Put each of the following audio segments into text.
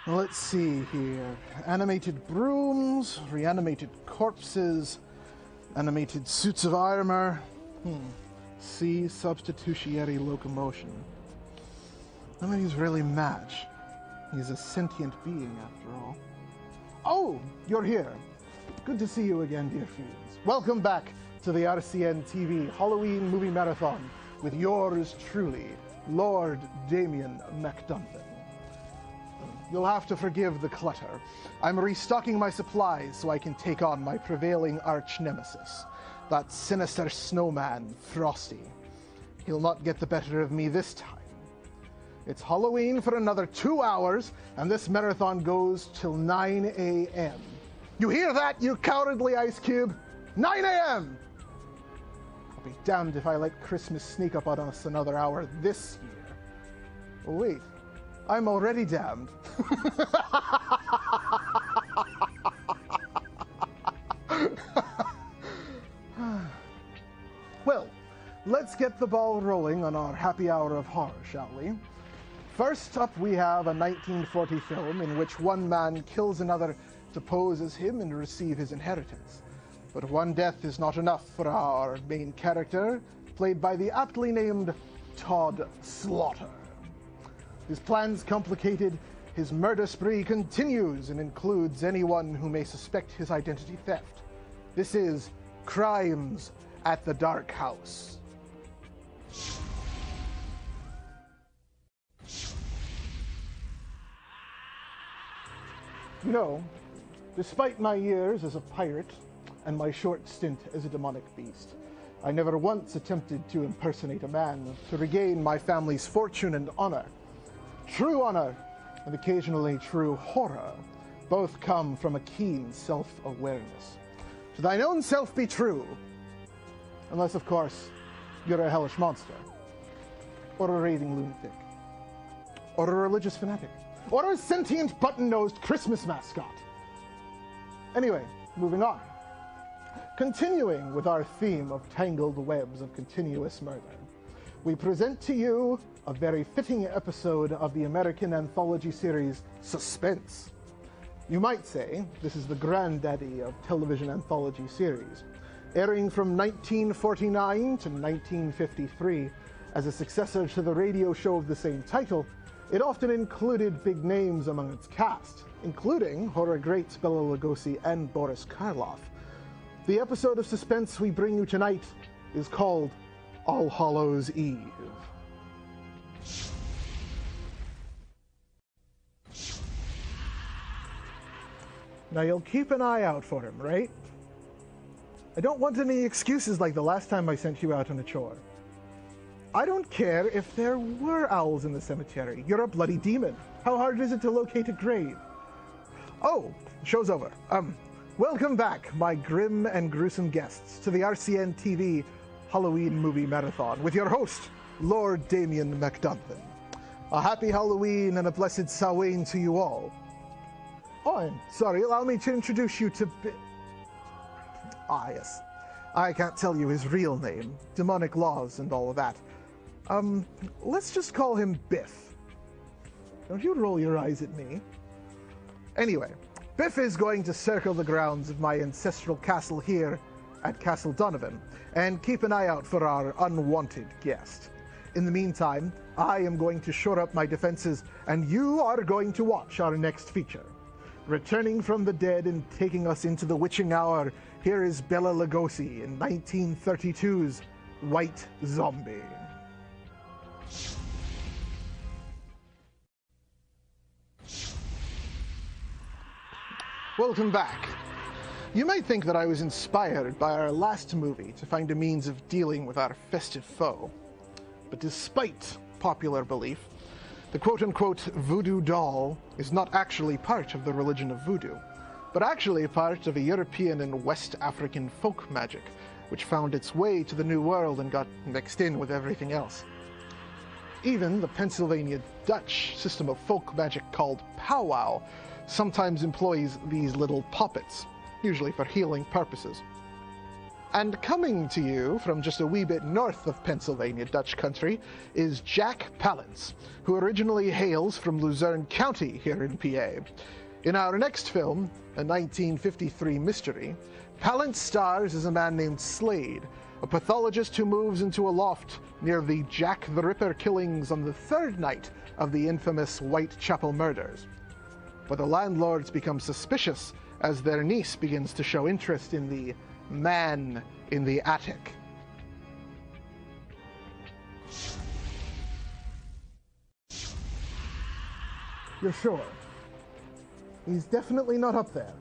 Let's see here. Animated brooms, reanimated corpses, animated suits of armor. C, substitutionary locomotion. None of these really match. He's a sentient being, after all. Oh, you're here. Good to see you again, dear fiends. Welcome back to the RCN TV Halloween Movie Marathon with yours truly, Lord Damien McDuncan. You'll have to forgive the clutter. I'm restocking my supplies so I can take on my prevailing arch-nemesis, that sinister snowman, Frosty. He'll not get the better of me this time. It's Halloween for another 2 hours, and this marathon goes till 9 a.m. You hear that, you cowardly ice cube? 9 a.m.! I'll be damned if I let Christmas sneak up on us another hour this year. Oh, wait. I'm already damned. Well, let's get the ball rolling on our happy hour of horror, shall we? First up, we have a 1940 film in which one man kills another to pose as him and receive his inheritance. But one death is not enough for our main character, played by the aptly named Todd Slaughter. His plans complicated, his murder spree continues and includes anyone who may suspect his identity theft. This is Crimes at the Dark House. You know, despite my years as a pirate and my short stint as a demonic beast, I never once attempted to impersonate a man to regain my family's fortune and honor. True honor and occasionally true horror both come from a keen self-awareness. To thine own self be true, unless, of course, you're a hellish monster, or a raving lunatic, or a religious fanatic, or a sentient button-nosed Christmas mascot. Anyway, moving on. Continuing with our theme of tangled webs of continuous murder, we present to you a very fitting episode of the American anthology series Suspense. You might say this is the granddaddy of television anthology series. Airing from 1949 to 1953 as a successor to the radio show of the same title, it often included big names among its cast, including horror greats Bela Lugosi and Boris Karloff. The episode of Suspense we bring you tonight is called All Hallows Eve. Now you'll keep an eye out for him, right? I don't want any excuses like the last time I sent you out on a chore. I don't care if there were owls in the cemetery. You're a bloody demon. How hard is it to locate a grave? Oh, show's over. Welcome back, my grim and gruesome guests, to the RCN TV Halloween Movie Marathon with your host, Lord Damien McDuncan. A happy Halloween and a blessed Samhain to you all. Oh, and sorry, allow me to introduce you to yes. I can't tell you his real name, demonic laws and all of that. Let's just call him Biff. Don't you roll your eyes at me. Anyway, Biff is going to circle the grounds of my ancestral castle here at Castle Donovan, and keep an eye out for our unwanted guest. In the meantime, I am going to shore up my defenses, and you are going to watch our next feature. Returning from the dead and taking us into the witching hour, here is Bela Lugosi in 1932's White Zombie. Welcome back. You might think that I was inspired by our last movie to find a means of dealing with our festive foe. But despite popular belief, the quote-unquote voodoo doll is not actually part of the religion of voodoo, but actually part of a European and West African folk magic, which found its way to the New World and got mixed in with everything else. Even the Pennsylvania Dutch system of folk magic called powwow sometimes employs these little puppets, usually for healing purposes. And coming to you from just a wee bit north of Pennsylvania, Dutch country, is Jack Palance, who originally hails from Luzerne County here in PA. In our next film, a 1953 mystery, Palance stars as a man named Slade, a pathologist who moves into a loft near the Jack the Ripper killings on the third night of the infamous Whitechapel murders. But the landlords become suspicious as their niece begins to show interest in the man in the attic. You're sure? He's definitely not up there.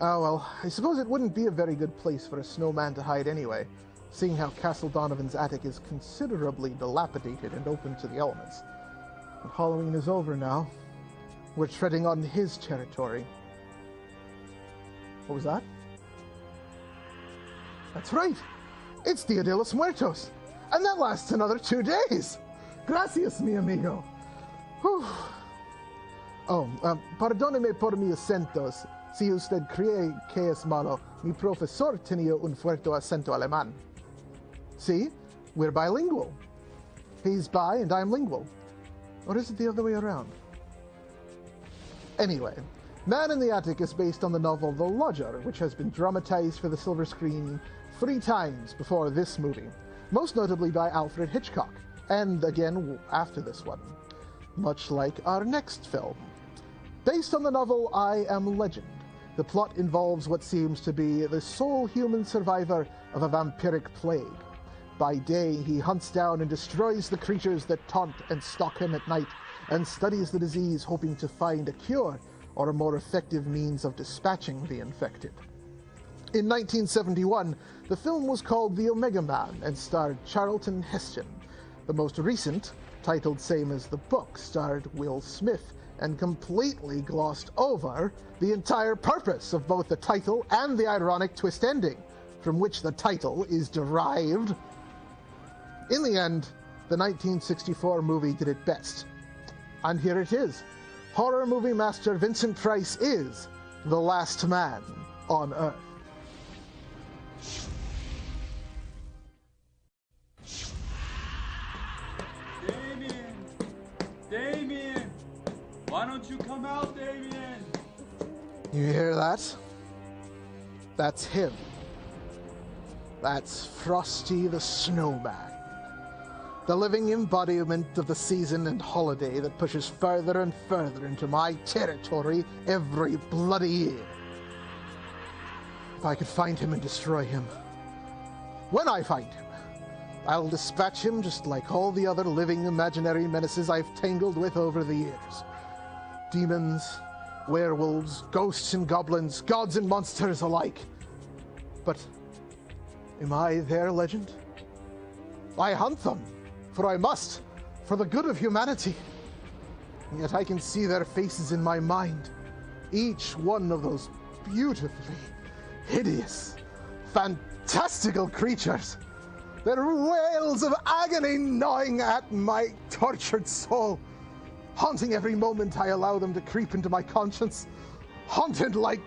Oh well, I suppose it wouldn't be a very good place for a snowman to hide anyway, seeing how Castle Donovan's attic is considerably dilapidated and open to the elements. But Halloween is over now. We're treading on his territory. What was that? That's right! It's Dia de los Muertos! And that lasts another 2 days! Gracias, mi amigo! Whew. Oh, perdóneme por mis acentos. Si usted cree que es malo, mi profesor tenía un fuerte acento alemán. See? We're bilingual. He's bi and I'm lingual. Or is it the other way around? Anyway, Man in the Attic is based on the novel The Lodger, which has been dramatized for the silver screen 3 times before this movie, most notably by Alfred Hitchcock, and again after this one, much like our next film. Based on the novel I Am Legend, the plot involves what seems to be the sole human survivor of a vampiric plague. By day, he hunts down and destroys the creatures that taunt and stalk him at night, and studies the disease hoping to find a cure or a more effective means of dispatching the infected. In 1971, the film was called The Omega Man and starred Charlton Heston. The most recent, titled same as the book, starred Will Smith and completely glossed over the entire purpose of both the title and the ironic twist ending, from which the title is derived. In the end, the 1964 movie did it best. And here it is. Horror movie master Vincent Price is the last man on Earth. Damien! Why don't you come out, Damien? You hear that? That's him. That's Frosty the Snowman. The living embodiment of the season and holiday that pushes further and further into my territory every bloody year. If I could find him and destroy him. When I find him, I'll dispatch him just like all the other living imaginary menaces I've tangled with over the years. Demons, werewolves, ghosts and goblins, gods and monsters alike. But am I their legend? I hunt them, for I must, for the good of humanity. And yet I can see their faces in my mind, each one of those beautifully hideous, fantastical creatures. Their wails of agony gnawing at my tortured soul, haunting every moment I allow them to creep into my conscience, haunted like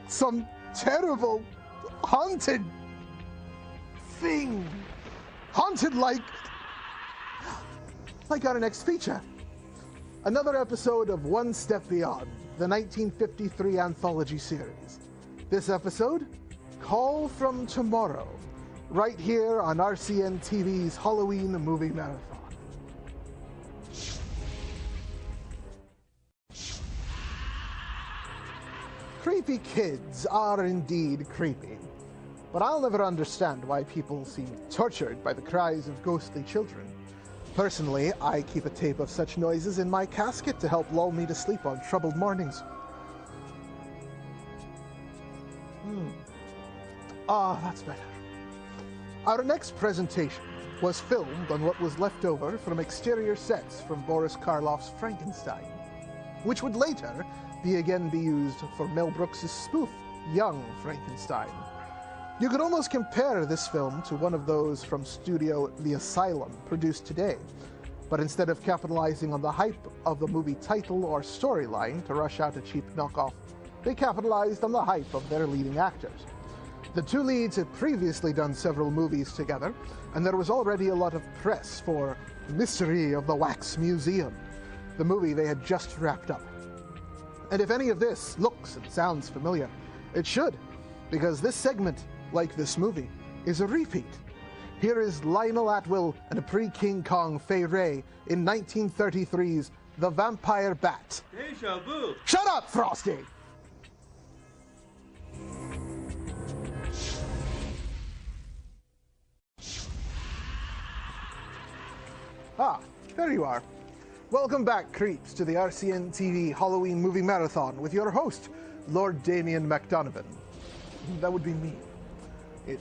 some terrible, haunted thing. Haunted like our next feature. Another episode of One Step Beyond, the 1953 anthology series. This episode, Call from Tomorrow, right here on RCN TV's Halloween Movie Marathon. Creepy kids are indeed creepy, but I'll never understand why people seem tortured by the cries of ghostly children. Personally, I keep a tape of such noises in my casket to help lull me to sleep on troubled mornings. That's better. Our next presentation was filmed on what was left over from exterior sets from Boris Karloff's Frankenstein, which would later be used for Mel Brooks' spoof, Young Frankenstein. You could almost compare this film to one of those from Studio The Asylum, produced today. But instead of capitalizing on the hype of the movie title or storyline to rush out a cheap knockoff, they capitalized on the hype of their leading actors. The two leads had previously done several movies together, and there was already a lot of press for Mystery of the Wax Museum, the movie they had just wrapped up. And if any of this looks and sounds familiar, it should, because this segment, like this movie, is a repeat. Here is Lionel Atwill and a pre-King Kong Fay Wray in 1933's The Vampire Bat. Deja vu. Shut up, Frosty! Ah, there you are. Welcome back, creeps, to the RCN TV Halloween Movie Marathon with your host, Lord Damien MacDonovan. That would be me.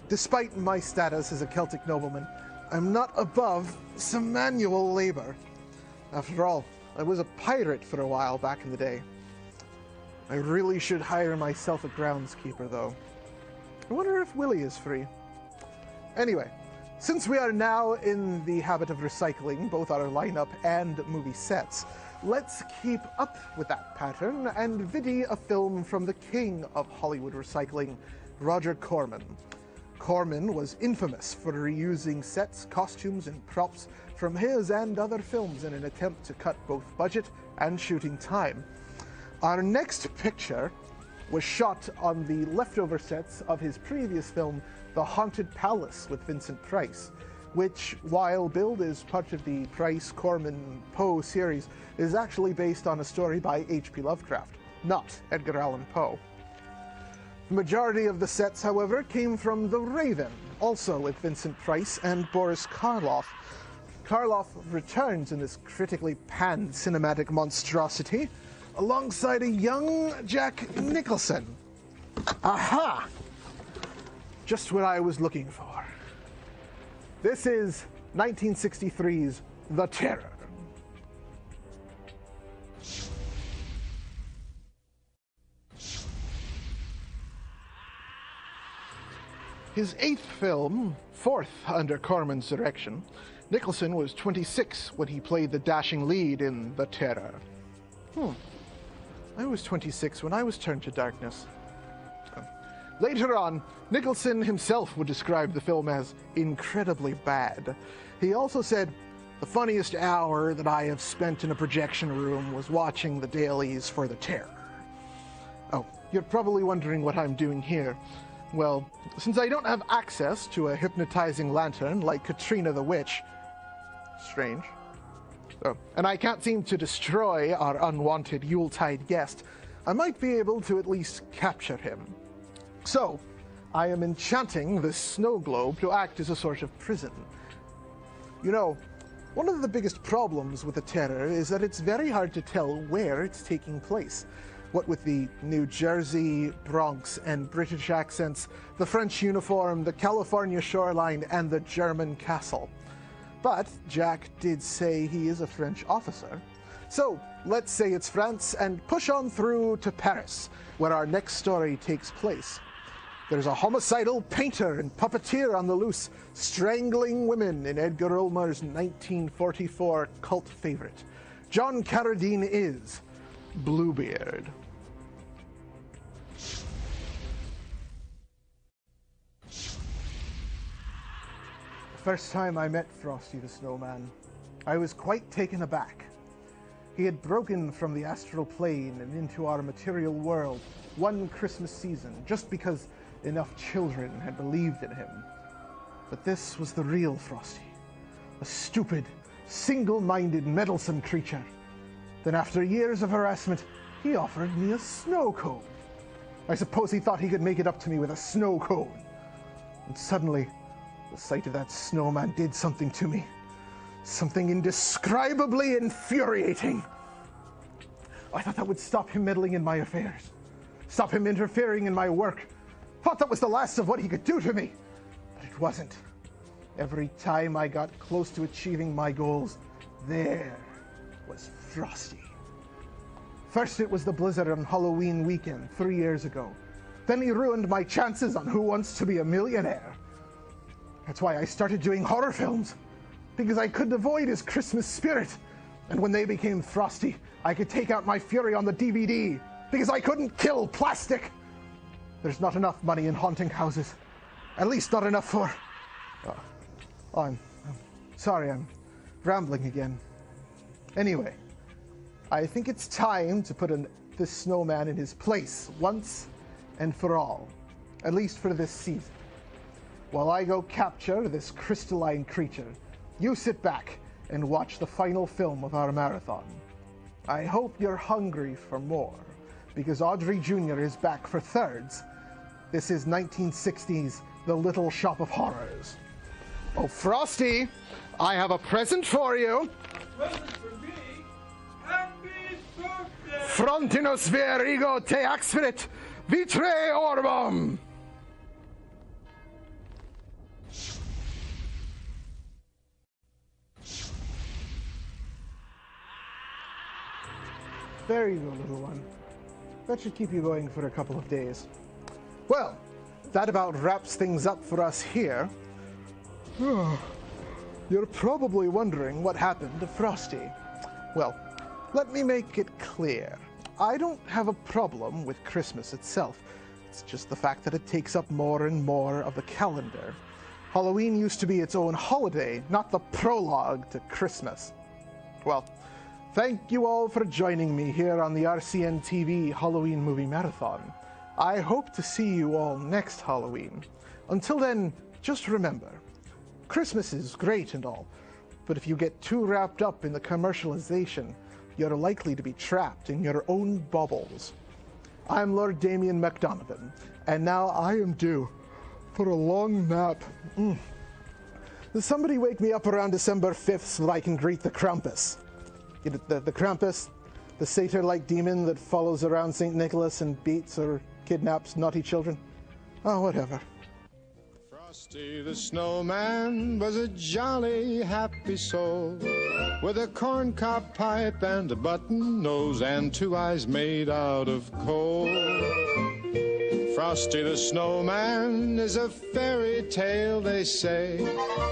Despite my status as a Celtic nobleman, I'm not above some manual labor. After all, I was a pirate for a while back in the day. I really should hire myself a groundskeeper, though. I wonder if Willie is free. Anyway, since we are now in the habit of recycling both our lineup and movie sets, let's keep up with that pattern and vidi a film from the king of Hollywood recycling, Roger Corman. Corman was infamous for reusing sets, costumes, and props from his and other films in an attempt to cut both budget and shooting time. Our next picture was shot on the leftover sets of his previous film, The Haunted Palace with Vincent Price, which, while billed as part of the Price-Corman-Poe series, is actually based on a story by H.P. Lovecraft, not Edgar Allan Poe. The majority of the sets, however, came from The Raven, also with Vincent Price and Boris Karloff. Karloff returns in this critically panned cinematic monstrosity, alongside a young Jack Nicholson. Aha! Just what I was looking for. This is 1963's The Terror. His eighth film, fourth under Corman's direction, Nicholson was 26 when he played the dashing lead in The Terror. I was 26 when I was turned to darkness. Later on, Nicholson himself would describe the film as incredibly bad. He also said, "The funniest hour that I have spent in a projection room was watching the dailies for The Terror." Oh, you're probably wondering what I'm doing here. Well, since I don't have access to a hypnotizing lantern like Katrina the Witch, strange, and I can't seem to destroy our unwanted Yuletide guest, I might be able to at least capture him. So, I am enchanting this snow globe to act as a sort of prison. You know, one of the biggest problems with The Terror is that it's very hard to tell where it's taking place. What with the New Jersey, Bronx, and British accents, the French uniform, the California shoreline, and the German castle. But Jack did say he is a French officer. So let's say it's France and push on through to Paris, where our next story takes place. There's a homicidal painter and puppeteer on the loose, strangling women in Edgar Ulmer's 1944 cult favorite. John Carradine is Bluebeard. The first time I met Frosty the Snowman, I was quite taken aback. He had broken from the astral plane and into our material world one Christmas season just because enough children had believed in him. But this was the real Frosty, a stupid, single-minded, meddlesome creature. Then after years of harassment, he offered me a snow cone. I suppose he thought he could make it up to me with a snow cone. And suddenly, the sight of that snowman did something to me. Something indescribably infuriating. I thought that would stop him meddling in my affairs. Stop him interfering in my work. Thought that was the last of what he could do to me. But it wasn't. Every time I got close to achieving my goals, there was Frosty. First it was the blizzard on Halloween weekend 3 years ago. Then he ruined my chances on Who Wants to Be a Millionaire. That's why I started doing horror films, because I couldn't avoid his Christmas spirit. And when they became Frosty, I could take out my fury on the DVD, because I couldn't kill plastic. There's not enough money in haunting houses. At least not enough for... I'm sorry, I'm rambling again. Anyway, I think it's time to put this snowman in his place once and for all, at least for this season. While I go capture this crystalline creature, you sit back and watch the final film of our marathon. I hope you're hungry for more, because Audrey Jr. is back for thirds. This is 1960's The Little Shop of Horrors. Oh, Frosty, I have a present for you. Present for me? Happy birthday! Frontinos verigo te axfrit vitre orbum. There you go, little one. That should keep you going for a couple of days. Well, that about wraps things up for us here. You're probably wondering what happened to Frosty. Well, let me make it clear. I don't have a problem with Christmas itself. It's just the fact that it takes up more and more of the calendar. Halloween used to be its own holiday, not the prologue to Christmas. Well, thank you all for joining me here on the RCN TV Halloween Movie Marathon. I hope to see you all next Halloween. Until then, just remember, Christmas is great and all, but if you get too wrapped up in the commercialization, you're likely to be trapped in your own bubbles. I'm Lord Damien McDonovan, and now I am due for a long nap. Does somebody wake me up around December 5th so that I can greet the Krampus? The Krampus, the satyr-like demon that follows around St. Nicholas and beats or kidnaps naughty children? Oh, whatever. Frosty the snowman was a jolly, happy soul, with a corncob pipe and a button nose and 2 eyes made out of coal. Frosty the snowman is a fairy tale, they say.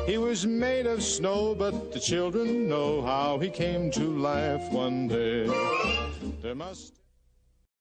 He was made of snow, but the children know how he came to life one day. There must